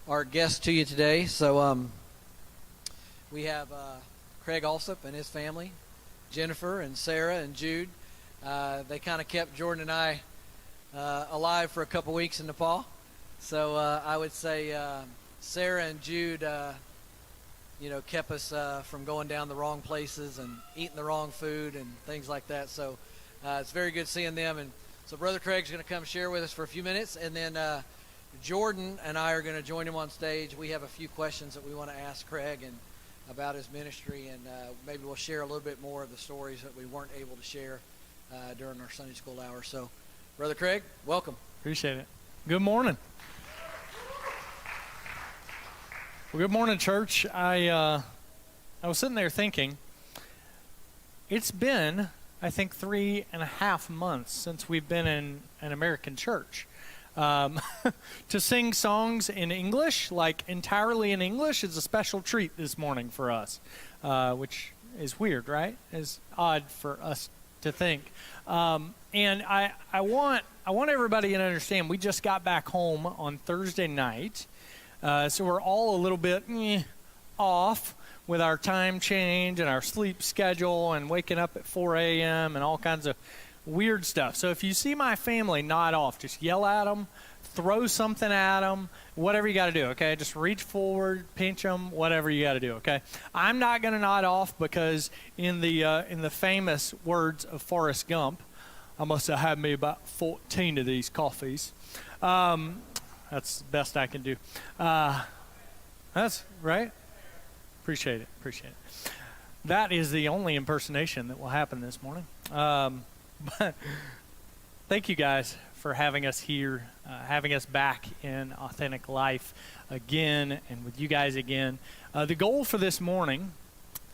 our guest to you today. So we have Craig Alsup and his family, Jennifer and Sarah and Jude. They kind of kept Jordan and I alive for a couple weeks in Nepal. So I would say Sarah and Jude, kept us from going down the wrong places and eating the wrong food and things like that. So it's very good seeing them. And so Brother Craig's going to come share with us for a few minutes, and then Jordan and I are going to join him on stage. We have a few questions that we want to ask Craig and about his ministry, and maybe we'll share a little bit more of the stories that we weren't able to share during our Sunday school hour. So, Brother Craig, welcome. Appreciate it. Good morning. Well, good morning, church. I was sitting there thinking, it's been, I think, 3.5 months since we've been in an American church. To sing songs in English, like entirely in English, is a special treat this morning for us, which is weird, right? It's odd for us to think. And I want everybody to understand, we just got back home on Thursday night, so we're all a little bit off with our time change and our sleep schedule and waking up at 4 a.m. and all kinds of weird stuff. So if you see my family nod off, just yell at them, throw something at them, whatever you got to do, okay? Just reach forward, pinch them, whatever you got to do, okay? I'm not going to nod off because in the famous words of Forrest Gump, I must have had me about 14 of these coffees. That's the best I can do. That's right. Appreciate it. That is the only impersonation that will happen this morning. But thank you guys for having us here, having us back in Authentic Life again and with you guys again. The goal for this morning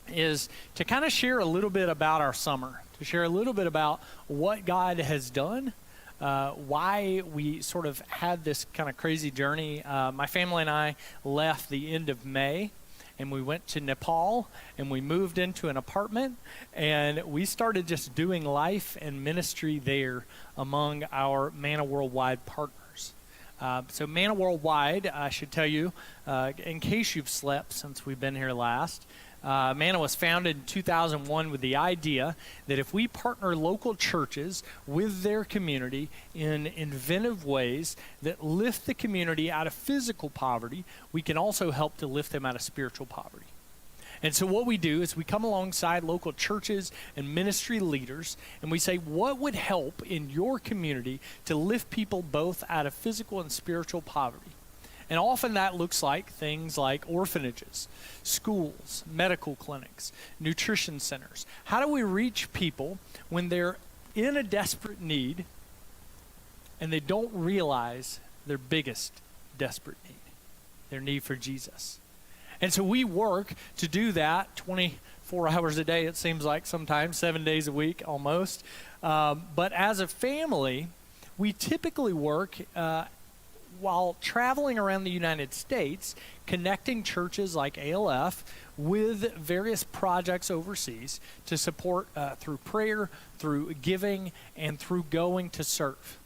is to kind of share a little bit about our summer, to share a little bit about what God has done, why we sort of had this kind of crazy journey. My family and I left the end of May, and we went to Nepal, and we moved into an apartment, and we started just doing life and ministry there among our Manna Worldwide partners. So Manna Worldwide, I should tell you, in case you've slept since we've been here last, Manna was founded in 2001 with the idea that if we partner local churches with their community in inventive ways that lift the community out of physical poverty, we can also help to lift them out of spiritual poverty. And so what we do is we come alongside local churches and ministry leaders, and we say, what would help in your community to lift people both out of physical and spiritual poverty? And often that looks like things like orphanages, schools, medical clinics, nutrition centers. How do we reach people when they're in a desperate need and they don't realize their biggest desperate need, their need for Jesus? And so we work to do that 24 hours a day, it seems like sometimes, 7 days a week almost. But as a family, we typically work while traveling around the United States, connecting churches like ALF with various projects overseas to support through prayer, through giving, and through going to serve.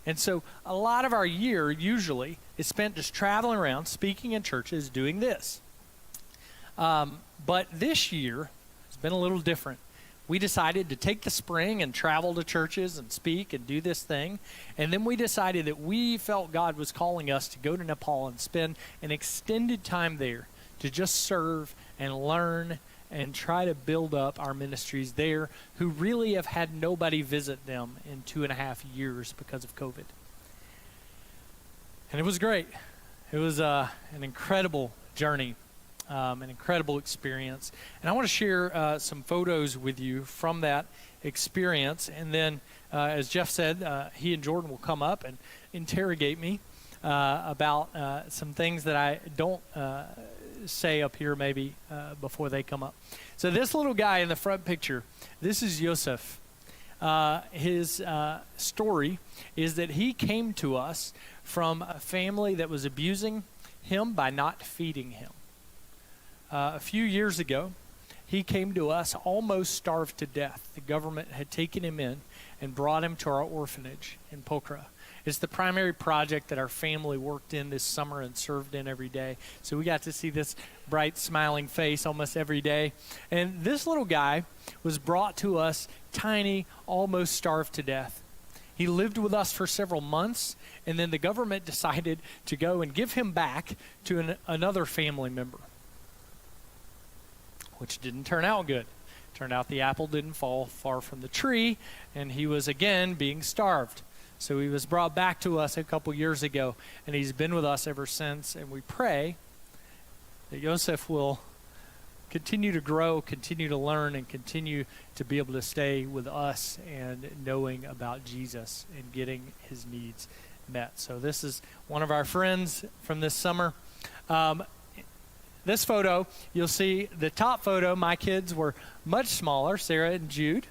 And so a lot of our year usually is spent just traveling around, speaking in churches, doing this. But this year has been a little different. We decided to take the spring and travel to churches and speak and do this thing. And then we decided that we felt God was calling us to go to Nepal and spend an extended time there to just serve and learn and try to build up our ministries there, who really have had nobody visit them in 2.5 years because of COVID. And it was great. It was an incredible journey. An incredible experience. And I want to share some photos with you from that experience. And then, as Jeff said, he and Jordan will come up and interrogate me about some things that I don't say up here maybe before they come up. So this little guy in the front picture, this is Yosef. His story is that he came to us from a family that was abusing him by not feeding him. A few years ago, he came to us almost starved to death. The government had taken him in and brought him to our orphanage in Pokhara. It's the primary project that our family worked in this summer and served in every day. So we got to see this bright, smiling face almost every day. And this little guy was brought to us tiny, almost starved to death. He lived with us for several months, and then the government decided to go and give him back to another family member, which didn't turn out good. Turned out the apple didn't fall far from the tree, and he was again being starved. So he was brought back to us a couple years ago, and he's been with us ever since, and we pray that Joseph will continue to grow, continue to learn, and continue to be able to stay with us and knowing about Jesus and getting his needs met. So this is one of our friends from this summer. This photo, you'll see the top photo, my kids were much smaller, Sarah and Jude,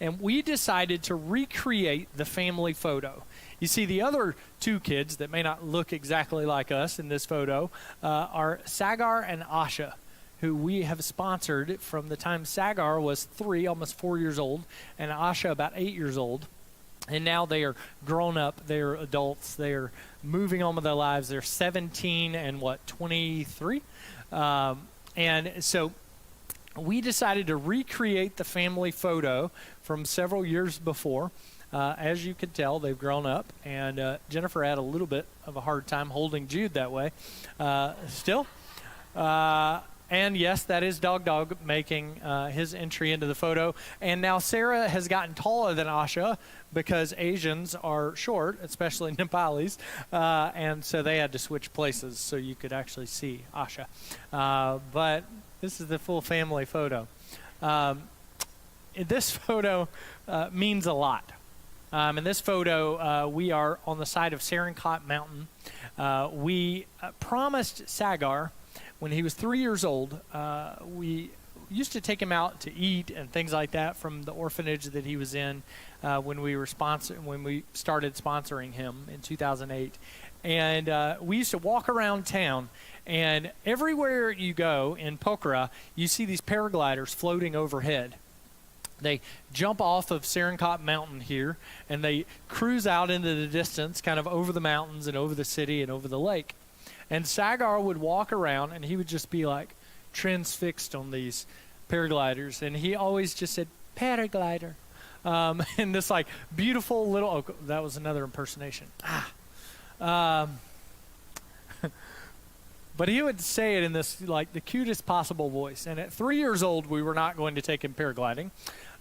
and we decided to recreate the family photo. You see the other two kids that may not look exactly like us in this photo are Sagar and Asha, who we have sponsored from the time Sagar was 3, almost 4 years old, and Asha about 8 years old. And now they are grown up, they are adults, they are moving on with their lives. They're 17 and 23? And so we decided to recreate the family photo from several years before. As you can tell, they've grown up, and Jennifer had a little bit of a hard time holding Jude that way still. And yes, that is Dog making his entry into the photo. And now Sarah has gotten taller than Asha because Asians are short, especially Nepalis. And so they had to switch places so you could actually see Asha. But this is the full family photo. This photo means a lot. In this photo, we are on the side of Serenkot Mountain. We promised Sagar, when he was 3 years old, we used to take him out to eat and things like that from the orphanage that he was in when we started sponsoring him in 2008. And we used to walk around town, and everywhere you go in Pokhara, you see these paragliders floating overhead. They jump off of Serenkot Mountain here, and they cruise out into the distance, kind of over the mountains and over the city and over the lake. And Sagar would walk around, and he would just be like transfixed on these paragliders. And he always just said, paraglider. And this like beautiful little, oh, that was another impersonation. But he would say it in this like the cutest possible voice. And at 3 years old, we were not going to take him paragliding,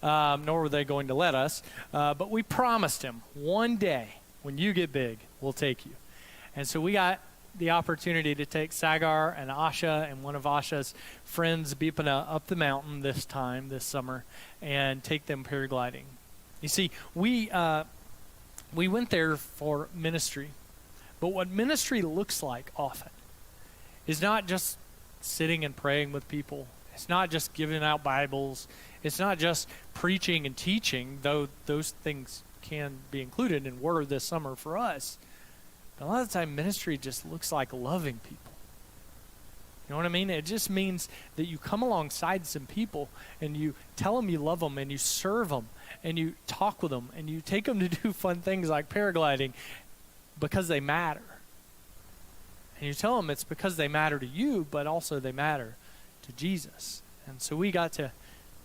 nor were they going to let us. But we promised him, one day when you get big, we'll take you. And so we got the opportunity to take Sagar and Asha and one of Asha's friends, Bipana, up the mountain this summer, and take them paragliding. You see, we went there for ministry. But what ministry looks like often is not just sitting and praying with people. It's not just giving out Bibles. It's not just preaching and teaching, though those things can be included and were this summer for us. A lot of the time, ministry just looks like loving people. You know what I mean? It just means that you come alongside some people and you tell them you love them and you serve them and you talk with them and you take them to do fun things like paragliding because they matter. And you tell them it's because they matter to you, but also they matter to Jesus. And so we got to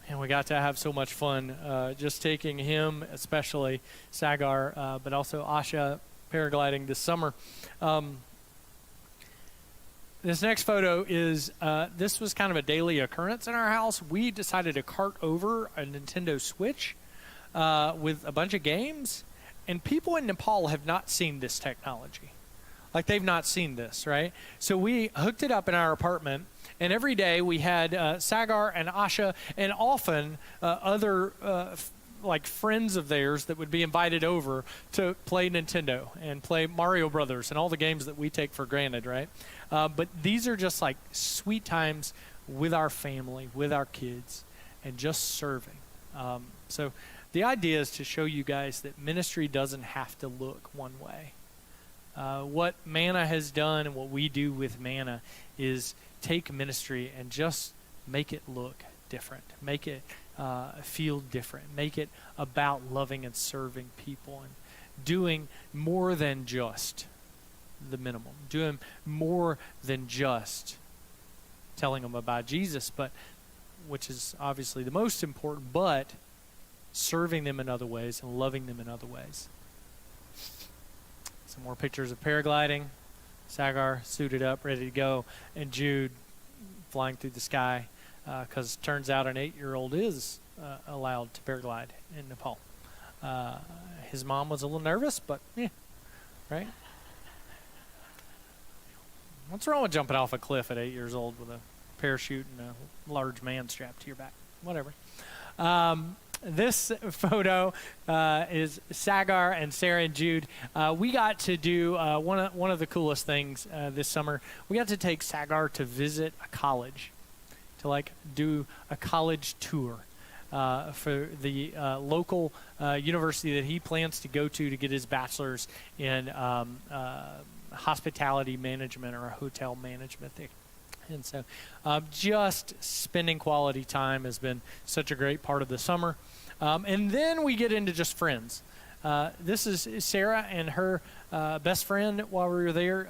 have so much fun just taking him, especially Sagar, but also Asha, paragliding this summer. This next photo is, this was kind of a daily occurrence in our house. We decided to cart over a Nintendo Switch with a bunch of games, and people in Nepal have not seen this technology. Like, they've not seen this, right? So we hooked it up in our apartment, and every day we had Sagar and Asha, and often other like friends of theirs that would be invited over to play Nintendo and play Mario Brothers and all the games that we take for granted, right? But these are just like sweet times with our family, with our kids, and just serving. So the idea is to show you guys that ministry doesn't have to look one way. What Manna has done and what we do with Manna is take ministry and just make it look different, make it feel different, make it about loving and serving people and doing more than just the minimum, doing more than just telling them about Jesus, but which is obviously the most important, but serving them in other ways and loving them in other ways. Some more pictures of paragliding. Sagar suited up, ready to go, and Jude flying through the sky, because it turns out an 8-year-old is allowed to paraglide in Nepal. His mom was a little nervous, but yeah, right? What's wrong with jumping off a cliff at 8 years old with a parachute and a large man strapped to your back? Whatever. This photo is Sagar and Sarah and Jude. We got to do one of the coolest things this summer. We got to take Sagar to visit a college, to like do a college tour for the local university that he plans to go to get his bachelor's in hospitality management or hotel management there. And so just spending quality time has been such a great part of the summer. And then we get into just friends. This is Sarah and her best friend while we were there,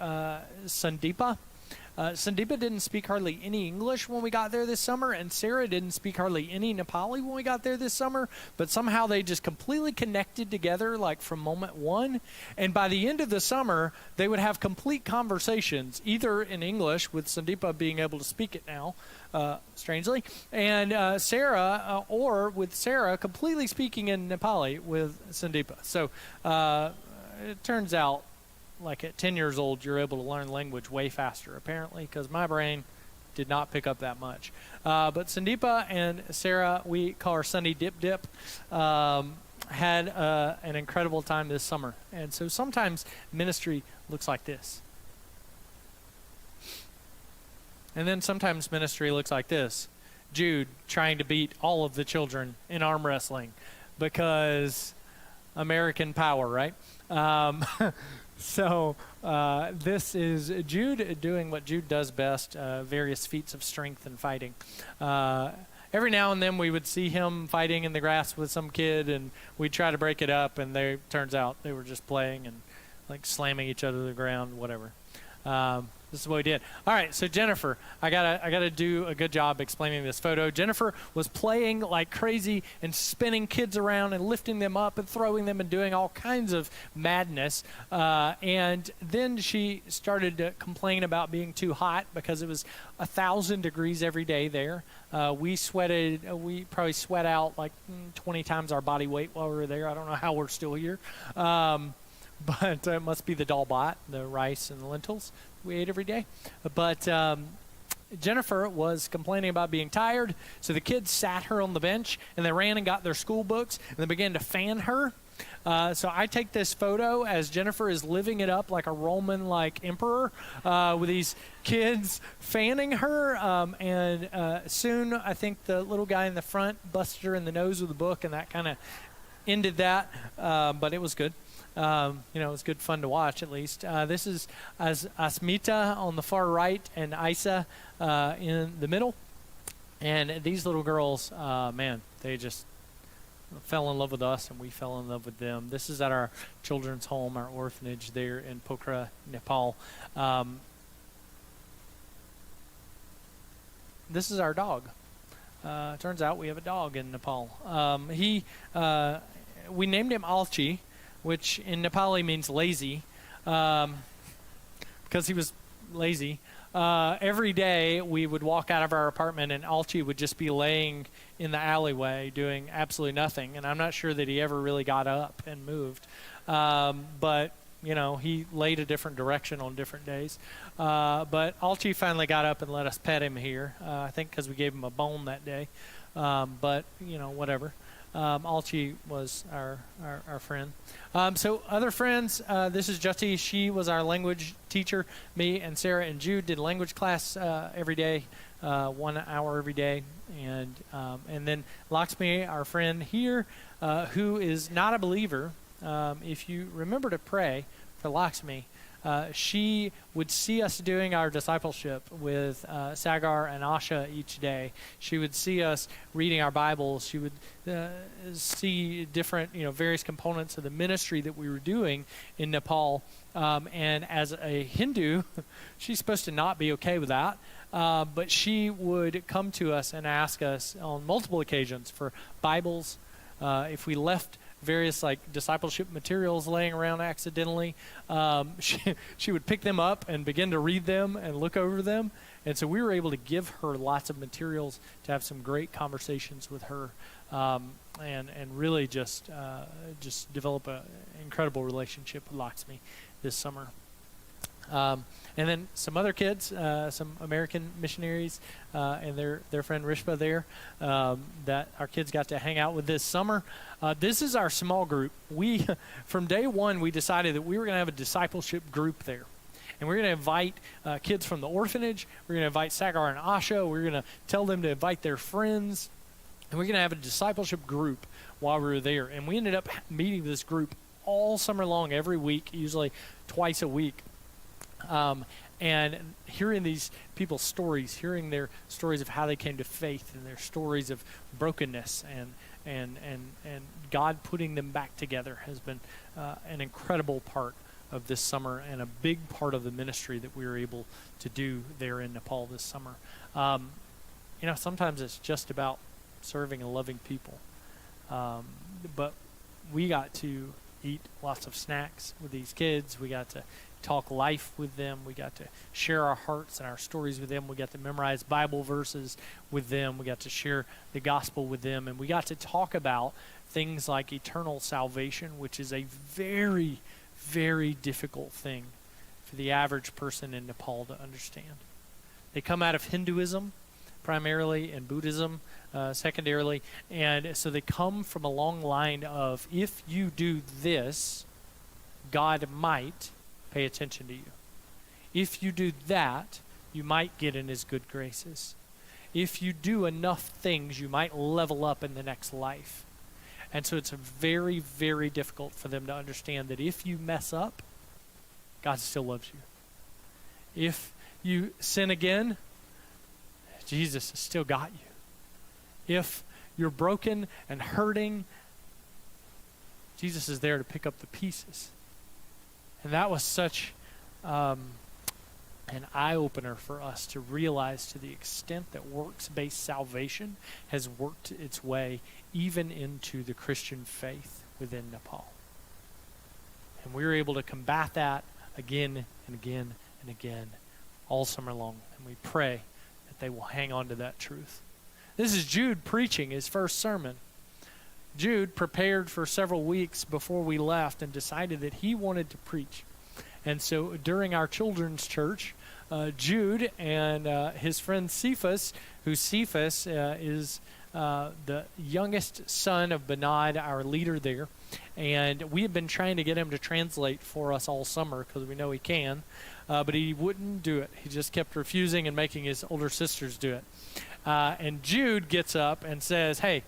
Sandeepa. Sandeepa didn't speak hardly any English when we got there this summer, and Sarah didn't speak hardly any Nepali when we got there this summer, but somehow they just completely connected together like from moment one. And by the end of the summer, they would have complete conversations, either in English, with Sandeepa being able to speak it now, strangely, and Sarah, or with Sarah completely speaking in Nepali with Sandeepa. So it turns out, like at 10 years old, you're able to learn language way faster, apparently, because my brain did not pick up that much. But Sandeepa and Sarah, we call her Sunny Dip Dip, had an incredible time this summer. And so sometimes ministry looks like this. And then sometimes ministry looks like this. Jude trying to beat all of the children in arm wrestling because American power, right? So this is Jude doing what Jude does best, various feats of strength and fighting. Every now and then we would see him fighting in the grass with some kid, and we'd try to break it up, and turns out they were just playing and like slamming each other to the ground, whatever. This is what we did. All right, so Jennifer, I gotta do a good job explaining this photo. Jennifer was playing like crazy and spinning kids around and lifting them up and throwing them and doing all kinds of madness. And then she started to complain about being too hot because it was 1,000 degrees every day there. We probably sweat out like 20 times our body weight while we were there. I don't know how we're still here. But it must be the dalbat, the rice and the lentils we ate every day. But Jennifer was complaining about being tired, so the kids sat her on the bench, and they ran and got their school books, and they began to fan her. So I take this photo as Jennifer is living it up like a Roman-like emperor with these kids fanning her. And soon, I think the little guy in the front busted her in the nose with a book, and that kind of ended that. But it was good. It was good fun to watch, at least. This is Asmita on the far right and Isa in the middle. And these little girls, they just fell in love with us, and we fell in love with them. This is at our children's home, our orphanage there in Pokhara, Nepal. This is our dog. Turns out we have a dog in Nepal. We named him Alchi, which in Nepali means lazy, because he was lazy. Every day we would walk out of our apartment and Alchi would just be laying in the alleyway doing absolutely nothing. And I'm not sure that he ever really got up and moved. But he laid a different direction on different days. But Alchi finally got up and let us pet him here, I think because we gave him a bone that day. But whatever. Alchi was our friend. So other friends, this is Jyoti. She was our language teacher. Me and Sarah and Jude did language class every day, 1 hour every day. And then Lakshmi, our friend here, who is not a believer. If you remember to pray for Lakshmi, she would see us doing our discipleship with Sagar and Asha each day. She would see us reading our Bibles. She would see different, various components of the ministry that we were doing in Nepal. And as a Hindu, she's supposed to not be okay with that. But she would come to us and ask us on multiple occasions for Bibles. If we left various discipleship materials laying around accidentally, she would pick them up and begin to read them and look over them. And so we were able to give her lots of materials to have some great conversations with her, and really just develop an incredible relationship with Lakshmi this summer. And then some other kids, some American missionaries, and their friend Rishpa there, that our kids got to hang out with this summer. This is our small group. From day one, we decided that we were going to have a discipleship group there. And we're going to invite kids from the orphanage. We're going to invite Sagar and Asha. We're going to tell them to invite their friends. And we're going to have a discipleship group while we were there. And we ended up meeting this group all summer long, every week, usually twice a week. And hearing these people's stories, hearing their stories of how they came to faith and their stories of brokenness and God putting them back together has been an incredible part of this summer and a big part of the ministry that we were able to do there in Nepal this summer. Sometimes it's just about serving and loving people. But we got to eat lots of snacks with these kids. We got to talk life with them. We got to share our hearts and our stories with them. We got to memorize Bible verses with them. We got to share the gospel with them. And we got to talk about things like eternal salvation, which is a very, very difficult thing for the average person in Nepal to understand. They come out of Hinduism primarily and Buddhism secondarily. And so they come from a long line of, if you do this, God might pay attention to you. If you do that, you might get in his good graces. If you do enough things, you might level up in the next life. And so it's very, very difficult for them to understand that if you mess up, God still loves you. If you sin again, Jesus has still got you. If you're broken and hurting, Jesus is there to pick up the pieces. And that was such an eye-opener for us to realize to the extent that works-based salvation has worked its way even into the Christian faith within Nepal. And we were able to combat that again and again and again all summer long. And we pray that they will hang on to that truth. This is Jude preaching his first sermon. Jude prepared for several weeks before we left and decided that he wanted to preach. And so during our children's church, Jude and his friend Cephas, who Cephas is the youngest son of Benad, our leader there, and we have been trying to get him to translate for us all summer because we know he can, but he wouldn't do it. He just kept refusing and making his older sisters do it. And Jude gets up and says, hey,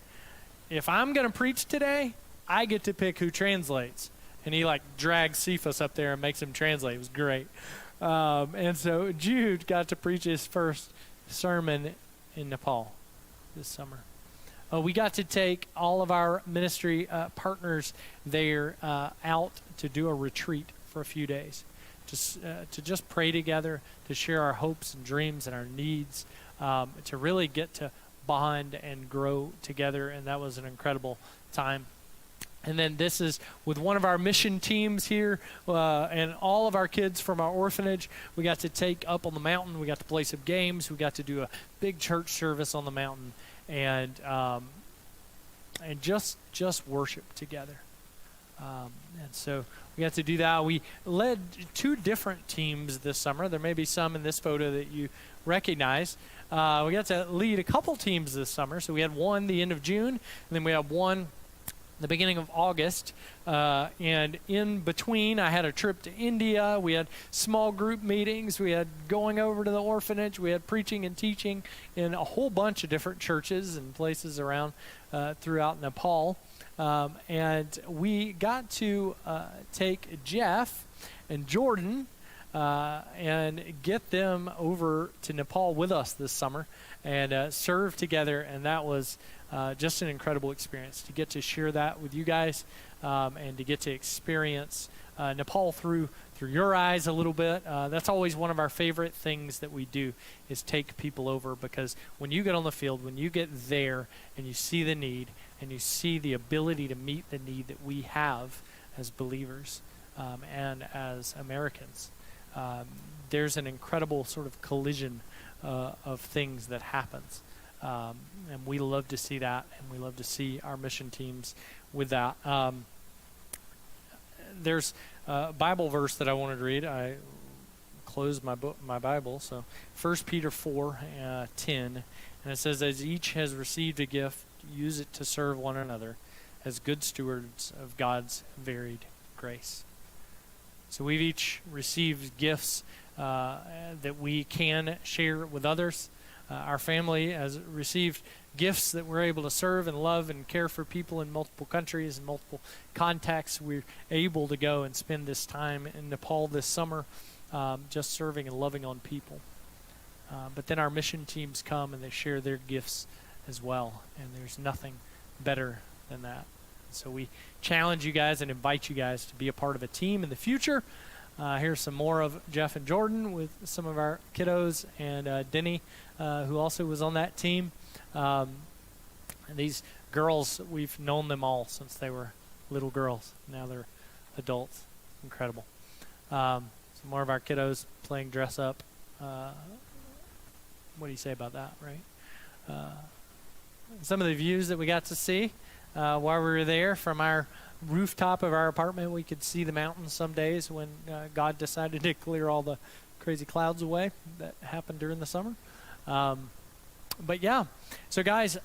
if I'm going to preach today, I get to pick who translates. And he drags Cephas up there and makes him translate. It was great. And so Jude got to preach his first sermon in Nepal this summer. We got to take all of our ministry partners there out to do a retreat for a few days, to just pray together, to share our hopes and dreams and our needs, to really get to bond and grow together, and that was an incredible time. And then this is with one of our mission teams here, and all of our kids from our orphanage. We got to take up on the mountain. We got to play some games. We got to do a big church service on the mountain, and just worship together. And so we got to do that. We led 2 different teams this summer. There may be some in this photo that you recognize. We got to lead a couple teams this summer. So we had one the end of June, and then we had one the beginning of August, and in between I had a trip to India. We had small group meetings. We had going over to the orphanage. We had preaching and teaching in a whole bunch of different churches and places around throughout Nepal. And we got to take Jeff and Jordan and get them over to Nepal with us this summer and serve together. And that was just an incredible experience to get to share that with you guys and to get to experience Nepal through your eyes a little bit. That's always one of our favorite things that we do, is take people over, because when you get on the field, when you get there and you see the need and you see the ability to meet the need that we have as believers and as Americans, there's an incredible sort of collision of things that happens. And we love to see that, and we love to see our mission teams with that. There's a Bible verse that I wanted to read. I closed my Bible. So 1 Peter 4:10, and it says, "As each has received a gift, use it to serve one another as good stewards of God's varied grace." So we've each received gifts that we can share with others. Our family has received gifts that we're able to serve and love and care for people in multiple countries and multiple contexts. We're able to go and spend this time in Nepal this summer just serving and loving on people. But then our mission teams come and they share their gifts as well, and there's nothing better than that. So we challenge you guys and invite you guys to be a part of a team in the future. Here's some more of Jeff and Jordan with some of our kiddos, and Denny, who also was on that team. And these girls, we've known them all since they were little girls. Now they're adults. Incredible. Some more of our kiddos playing dress up. What do you say about that, right? Some of the views that we got to see while we were there from our rooftop of our apartment. We could see the mountains some days when God decided to clear all the crazy clouds away that happened during the summer. But yeah, so guys,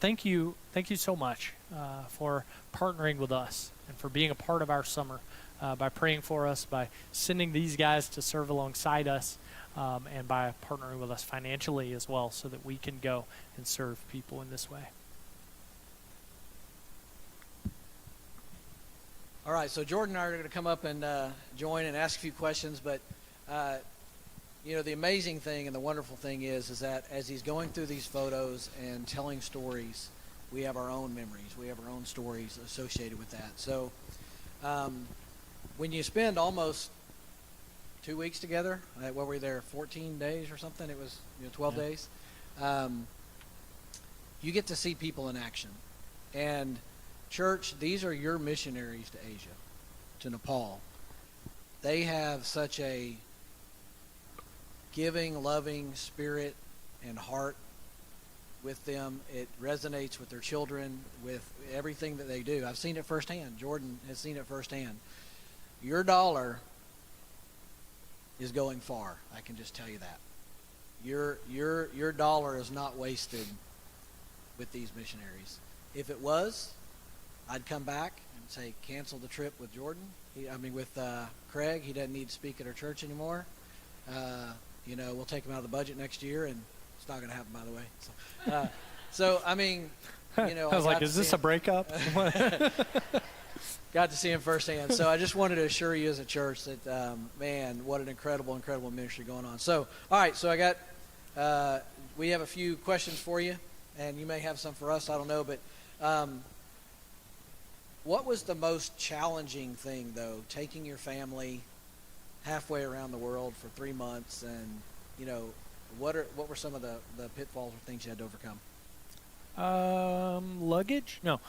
thank you so much for partnering with us and for being a part of our summer, by praying for us, by sending these guys to serve alongside us, and by partnering with us financially as well, so that we can go and serve people in this way. All right, so Jordan and I are going to come up and join and ask a few questions, but the amazing thing and the wonderful thing is that as he's going through these photos and telling stories, we have our own memories. We have our own stories associated with that. So when you spend almost 2 weeks together, what were we there, 14 days or something? It was 12 days. You get to see people in action. And church, these are your missionaries to Asia, to Nepal. They have such a giving, loving spirit and heart with them. It resonates with their children, with everything that they do. I've seen it firsthand. Jordan has seen it firsthand. Your dollar is going far. I can just tell you that. Your dollar is not wasted with these missionaries. If it was, I'd come back and say, cancel the trip with Jordan. With Craig. He doesn't need to speak at our church anymore. We'll take him out of the budget next year, and it's not going to happen, by the way. I was like, is this a breakup? Got to see him firsthand. So I just wanted to assure you as a church that, what an incredible, incredible ministry going on. So, all right, so we have a few questions for you, and you may have some for us. I don't know, but what was the most challenging thing, though, taking your family halfway around the world for 3 months, and what were some of the pitfalls or things you had to overcome? Luggage? No.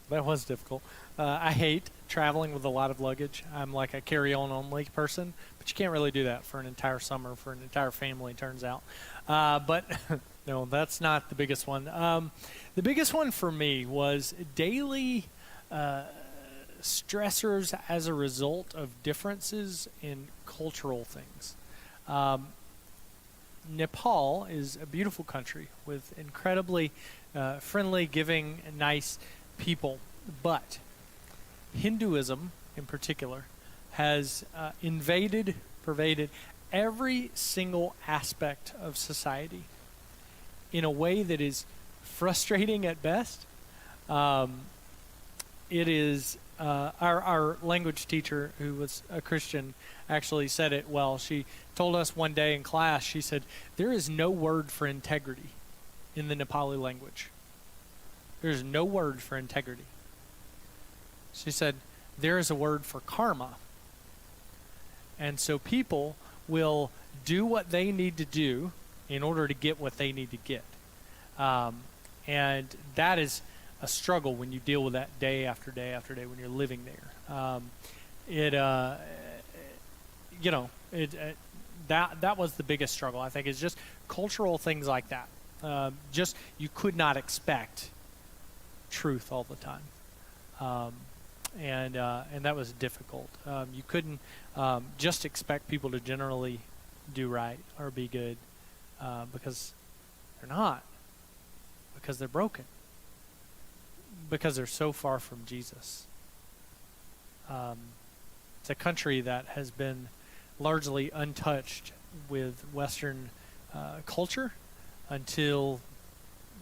That was difficult. I hate traveling with a lot of luggage. I'm like a carry-on only person, but you can't really do that for an entire summer, for an entire family, turns out. But no, that's not the biggest one. The biggest one for me was daily stressors as a result of differences in cultural things. Nepal is a beautiful country with incredibly friendly, giving, nice people, but Hinduism in particular has pervaded every single aspect of society in a way that is frustrating at best. It is our language teacher, who was a Christian, actually said it well. She told us one day in class, she said, there is no word for integrity in the Nepali language. There's no word for integrity. She said, there is a word for karma. And so people will do what they need to do in order to get what they need to get. And that is a struggle when you deal with that day after day after day when you're living there. That was the biggest struggle, I think, is just cultural things like that. Just you could not expect truth all the time. And that was difficult. You couldn't just expect people to generally do right or be good because they're not. Because they're broken. Because they're so far from Jesus. It's a country that has been largely untouched with Western culture until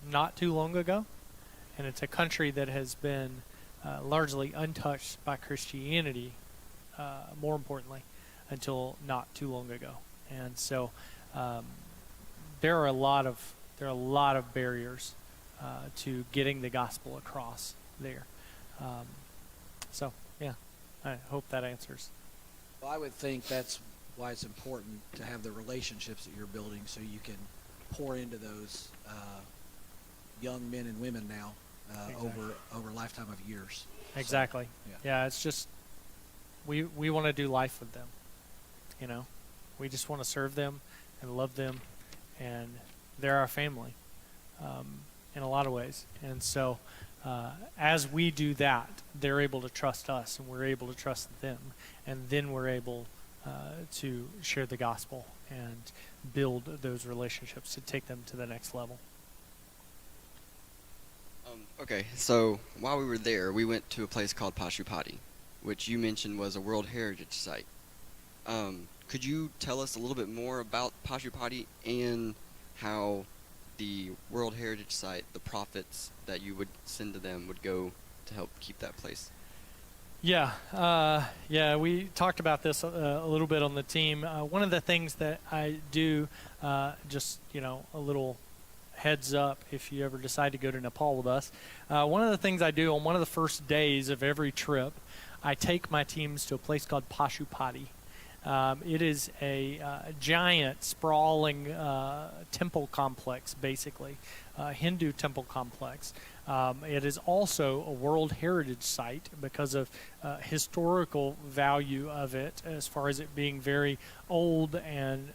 not too long ago. And it's a country that has been largely untouched by Christianity, more importantly, until not too long ago. And so there are a lot of barriers to getting the gospel across there. So yeah, I hope that answers. Well, I would think that's why it's important to have the relationships that you're building, so you can pour into those young men and women now Exactly. over a lifetime of years. Exactly. So, yeah, it's just we want to do life with them. You know, we just want to serve them and love them, and they're our family in a lot of ways. And so as we do that, they're able to trust us, and we're able to trust them, and then we're able to share the gospel and build those relationships to take them to the next level. Okay, so while we were there, we went to a place called Pashupati, which you mentioned was a World Heritage Site. Could you tell us a little bit more about Pashupati and how the World Heritage Site, the profits that you would send to them, would go to help keep that place? Yeah, we talked about this a little bit on the team. One of the things that I do, just, a little heads up if you ever decide to go to Nepal with us. One of the things I do on one of the first days of every trip, I take my teams to a place called Pashupati. It is a giant, sprawling temple complex, basically, Hindu temple complex. It is also a World Heritage Site because of historical value of it, as far as it being very old and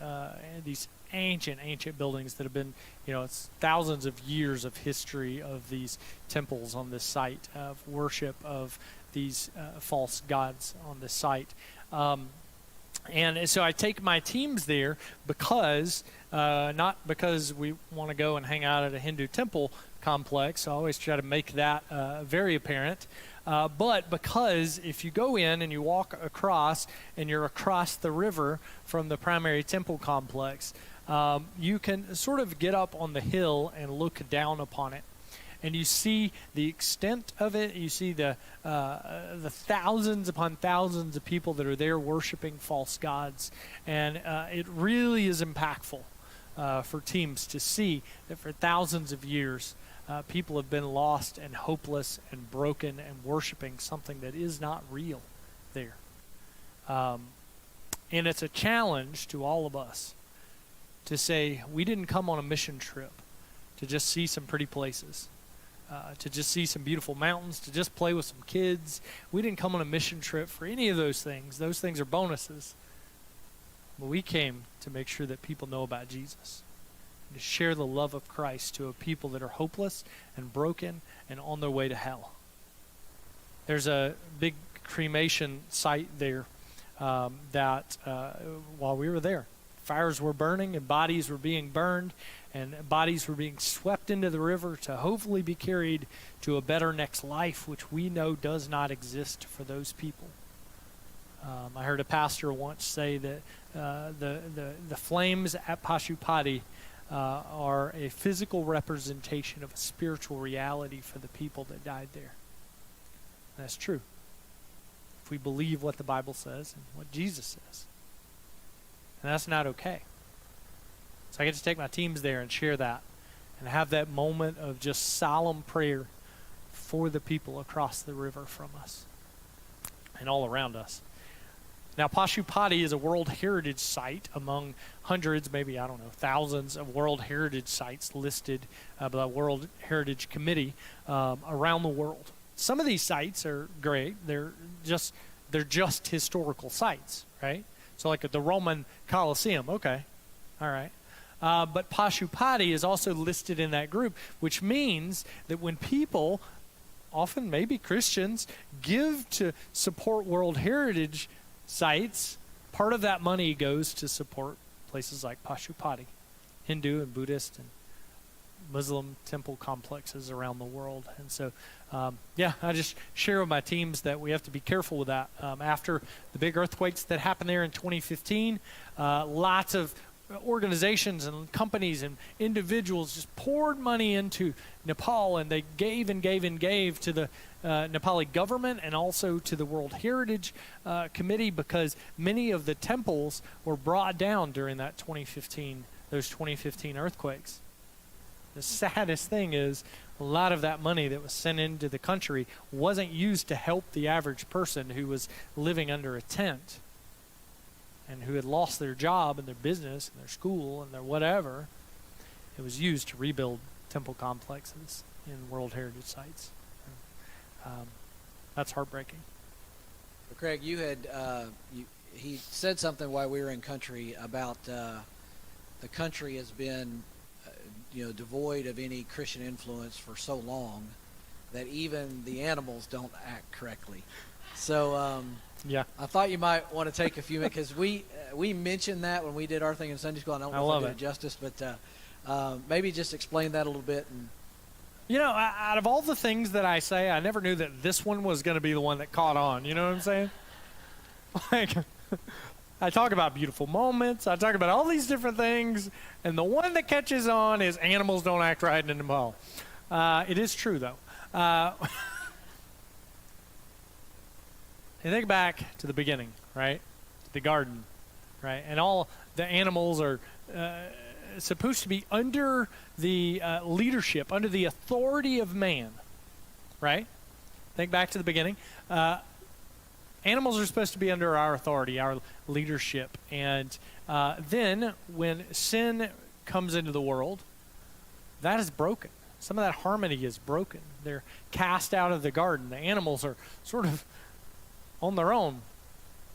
these ancient buildings that have been, it's thousands of years of history of these temples on this site, of worship of these false gods on this site. And so I take my teams there because, not because we want to go and hang out at a Hindu temple complex. I always try to make that very apparent. But because if you go in and you walk across and you're across the river from the primary temple complex, you can sort of get up on the hill and look down upon it. And you see the extent of it. You see the thousands upon thousands of people that are there worshiping false gods. And it really is impactful for teams to see that for thousands of years, people have been lost and hopeless and broken and worshiping something that is not real there. And it's a challenge to all of us to say, we didn't come on a mission trip to just see some pretty places. To just see some beautiful mountains, to just play with some kids. We didn't come on a mission trip for any of those things. Those things are bonuses. But we came to make sure that people know about Jesus, and to share the love of Christ to a people that are hopeless and broken and on their way to hell. There's a big cremation site there that while we were there, fires were burning and bodies were being burned, and bodies were being swept into the river to hopefully be carried to a better next life, which we know does not exist for those people. I heard a pastor once say that the flames at Pashupati are a physical representation of a spiritual reality for the people that died there. That's true. if we believe what the Bible says and what Jesus says. And that's not okay. So I get to take my teams there and share that and have that moment of just solemn prayer for the people across the river from us and all around us. Now, Pashupati is a World Heritage Site among hundreds, maybe, I don't know, thousands of World Heritage Sites listed by the World Heritage Committee around the world. Some of these sites are great. They're just historical sites, right? So like the Roman Colosseum, okay, all right. But Pashupati is also listed in that group, which means that when people, often maybe Christians, give to support World Heritage Sites, part of that money goes to support places like Pashupati, Hindu and Buddhist and Muslim temple complexes around the world. And so, I just share with my teams that we have to be careful with that. After the big earthquakes that happened there in 2015, lots of organizations and companies and individuals just poured money into Nepal, and they gave and gave and gave to the Nepali government and also to the World Heritage Committee, because many of the temples were brought down during those 2015 earthquakes. The saddest thing is a lot of that money that was sent into the country wasn't used to help the average person who was living under a tent and who had lost their job and their business and their school and their whatever. It was used to rebuild temple complexes in World Heritage Sites. That's heartbreaking. Well, Craig, you had he said something while we were in country about the country has been devoid of any Christian influence for so long that even the animals don't act correctly. So yeah, I thought you might want to take a few minutes, because we mentioned that when we did our thing in Sunday school. I don't know if I did it justice, but maybe just explain that a little bit. And out of all the things that I say, I never knew that this one was going to be the one that caught on. You know what I'm saying? Like, I talk about beautiful moments. I talk about all these different things. And the one that catches on is animals don't act right in Nepal. It is true, though. You think back to the beginning, right? The garden, right? And all the animals are supposed to be under the leadership, under the authority of man, right? Think back to the beginning. Animals are supposed to be under our authority, our leadership. And then when sin comes into the world, that is broken. Some of that harmony is broken. They're cast out of the garden. The animals are sort of on their own.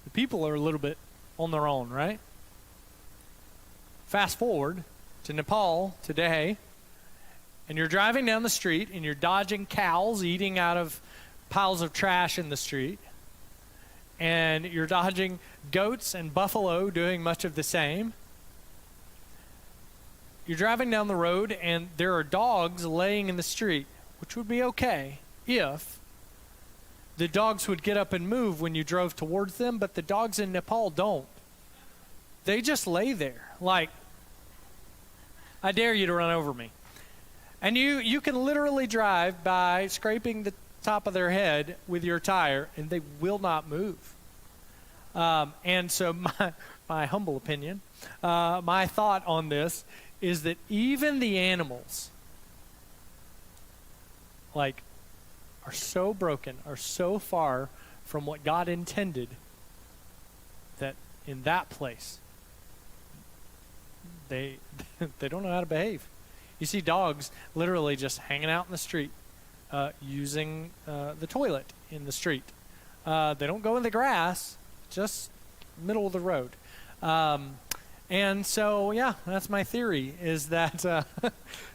The people are a little bit on their own, right? Fast forward to Nepal today, and you're driving down the street, and you're dodging cows eating out of piles of trash in the street, and you're dodging goats and buffalo doing much of the same. You're driving down the road, and there are dogs laying in the street, which would be okay if the dogs would get up and move when you drove towards them, but the dogs in Nepal don't. They just lay there. Like, I dare you to run over me. And you can literally drive by scraping the top of their head with your tire, and they will not move. And so my humble opinion, my thought on this is that even the animals, like, are so broken, are so far from what God intended, that in that place, they don't know how to behave. You see dogs literally just hanging out in the street, using the toilet in the street. They don't go in the grass, just middle of the road. And so, yeah, that's my theory, is that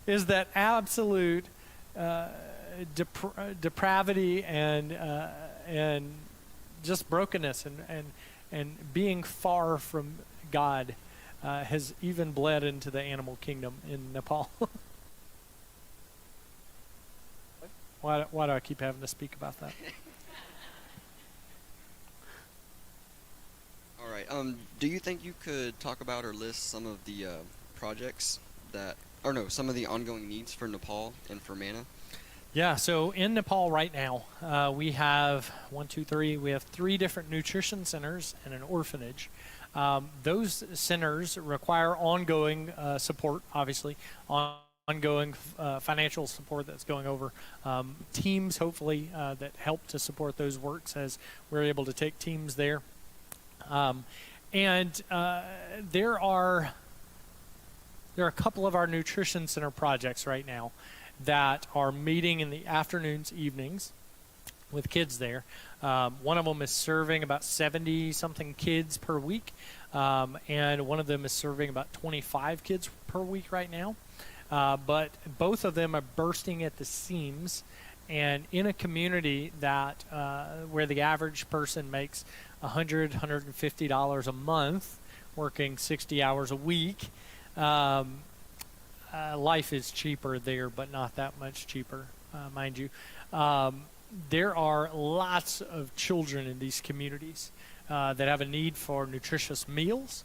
is that absolute depravity and just brokenness and being far from God has even bled into the animal kingdom in Nepal. Why do I keep having to speak about that? All right. Do you think you could talk about or list some of the projects some of the ongoing needs for Nepal and for MANA? Yeah, so in Nepal right now, we have we have 3 different nutrition centers and an orphanage. Those centers require ongoing support, obviously, ongoing financial support that's going over teams, hopefully, that help to support those works as we're able to take teams there. And there are a couple of our nutrition center projects right now that are meeting in the afternoons, evenings, with kids there. One of them is serving about 70-something kids per week, and one of them is serving about 25 kids per week right now. But both of them are bursting at the seams, and in a community that where the average person makes $150 a month, working 60 hours a week, life is cheaper there, but not that much cheaper, mind you. There are lots of children in these communities that have a need for nutritious meals,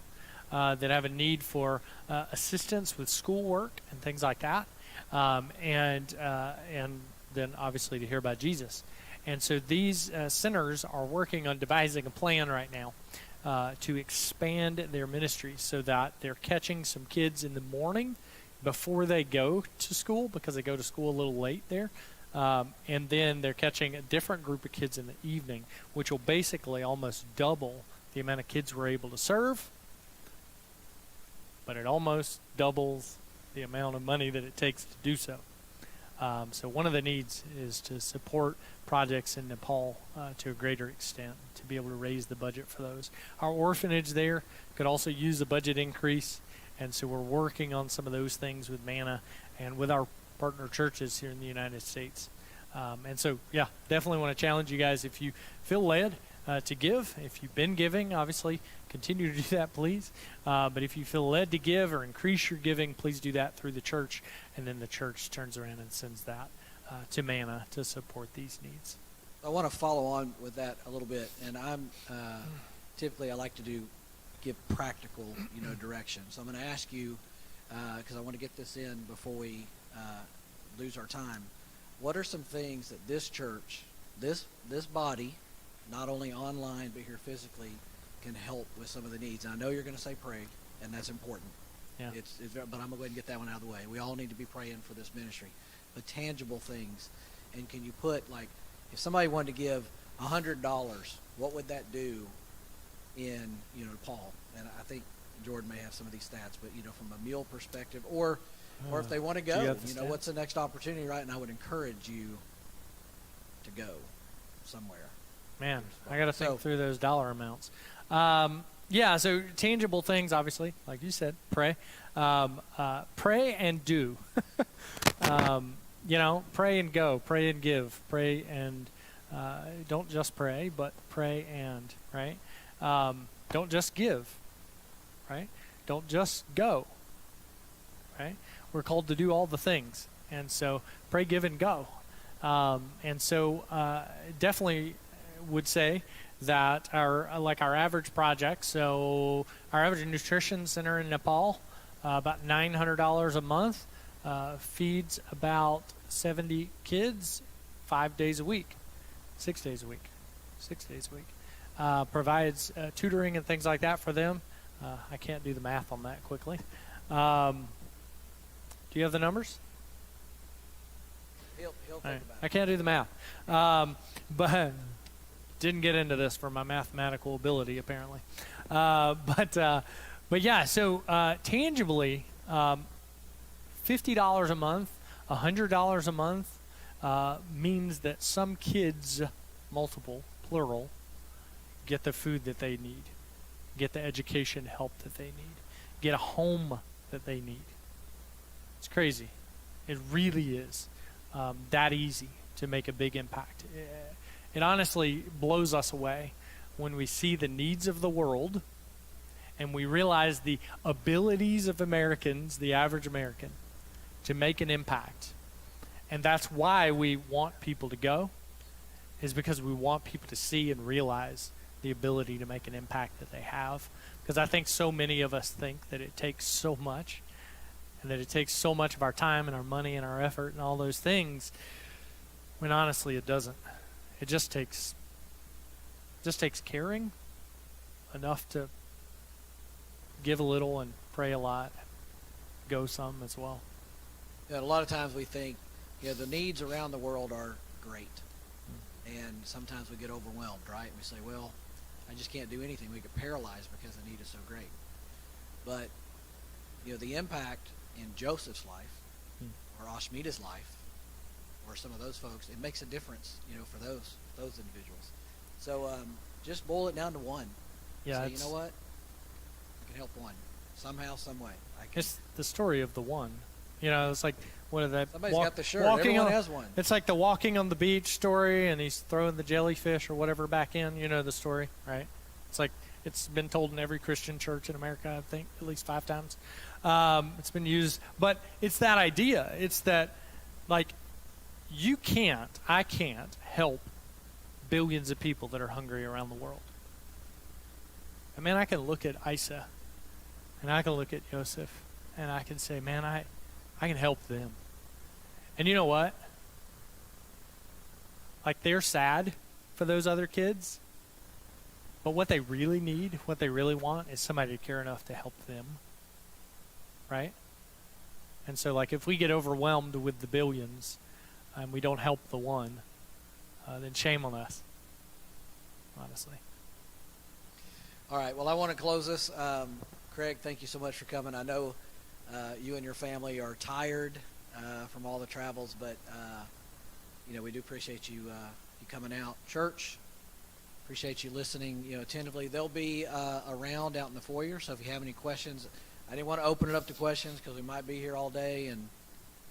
that have a need for assistance with schoolwork and things like that, and then obviously to hear about Jesus. And so these centers are working on devising a plan right now to expand their ministries so that they're catching some kids in the morning before they go to school, because they go to school a little late there. And then they're catching a different group of kids in the evening, which will basically almost double the amount of kids we're able to serve, but it almost doubles the amount of money that it takes to do so. So one of the needs is to support projects in Nepal to a greater extent, to be able to raise the budget for those. Our orphanage there could also use a budget increase, and so we're working on some of those things with Manna and with our partner churches here in the United States. And so, yeah, definitely want to challenge you guys, if you feel led to give, if you've been giving, obviously, continue to do that, please. But if you feel led to give or increase your giving, please do that through the church, and then the church turns around and sends that to Manna to support these needs. I want to follow on with that a little bit, and I'm typically I like to give practical, direction. So I'm going to ask you, because I want to get this in before we lose our time. What are some things that this church, this body, not only online but here physically, can help with some of the needs? And I know you're going to say pray, and that's important. Yeah. But I'm going to go ahead and get that one out of the way. We all need to be praying for this ministry. But tangible things. And can you put, like, if somebody wanted to give $100, what would that do in, Nepal? And I think Jordan may have some of these stats, but, from a meal perspective, or if they want to go, what's the next opportunity, right? And I would encourage you to go somewhere. Man, I got to think through those dollar amounts. Yeah, so tangible things, obviously, like you said, pray. Pray and do. Pray and go, pray and give, pray and don't just pray, but pray and, right? Don't just give, right? Don't just go, right? We're called to do all the things. And so pray, give, and go. And so definitely would say that our average project, so our average nutrition center in Nepal, about $900 a month, feeds about 70 kids 5 days a week, 6 days a week, provides tutoring and things like that for them. I can't do the math on that quickly. Do you have the numbers? He'll think Right. about it. I can't do the math. But didn't get into this for my mathematical ability, apparently. But yeah, so tangibly, $50 a month, $100 a month means that some kids, multiple, plural, get the food that they need, get the education help that they need, get a home that they need. It's crazy. It really is that easy to make a big impact. It honestly blows us away when we see the needs of the world and we realize the abilities of Americans, the average American, to make an impact. And that's why we want people to go, is because we want people to see and realize the ability to make an impact that they have. Because I think so many of us think that it takes so much, and that it takes so much of our time and our money and our effort and all those things when honestly it doesn't. It just takes caring enough to give a little and pray a lot, go some as well. A lot of times we think, the needs around the world are great. And sometimes we get overwhelmed, right? We say, well, I just can't do anything. We get paralyzed because the need is so great. But, the impact in Joseph's life or Ashmita's life or some of those folks, it makes a difference, for those individuals. So just boil it down to one. Yeah, Say, you know what? I can help one. Somehow, some way. It's the story of the one. It's like what are that? Somebody's got the shirt. Everyone has one. It's like the walking on the beach story, and he's throwing the jellyfish or whatever back in. You know the story, right? It's like it's been told in every Christian church in America, I think, at least 5 times. It's been used, but it's that idea. It's that, like, I can't help billions of people that are hungry around the world. I mean, I can look at Isa, and I can look at Joseph, and I can say, man, I can help them. And you know what? Like, they're sad for those other kids, but what they really need, what they really want, is somebody to care enough to help them. Right? And so, like, if we get overwhelmed with the billions and we don't help the one, then shame on us, honestly. All right. Well, I want to close this. Craig, thank you so much for coming. I know you and your family are tired from all the travels, but we do appreciate you coming out. Church, appreciate you listening attentively. They'll be around out in the foyer, so if you have any questions, I didn't want to open it up to questions because we might be here all day, and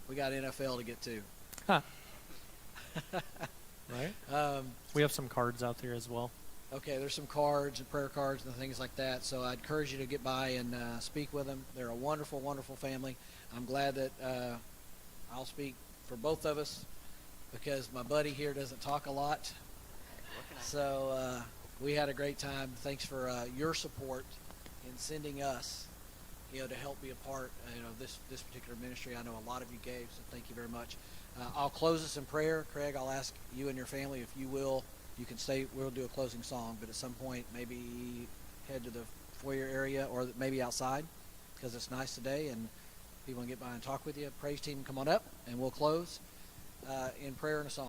we got NFL to get to. Huh. Right. We have some cards out there as well. Okay, there's some cards and prayer cards and things like that, so I encourage you to get by and speak with them. They're a wonderful, wonderful family. I'm glad that I'll speak for both of us because my buddy here doesn't talk a lot. So we had a great time. Thanks for your support in sending us, to help be a part, of this particular ministry. I know a lot of you gave, so thank you very much. I'll close this in prayer. Craig, I'll ask you and your family if you will. You can stay. We'll do a closing song, but at some point maybe head to the foyer area or maybe outside because it's nice today and people can get by and talk with you. Praise team, come on up, and we'll close in prayer and a song.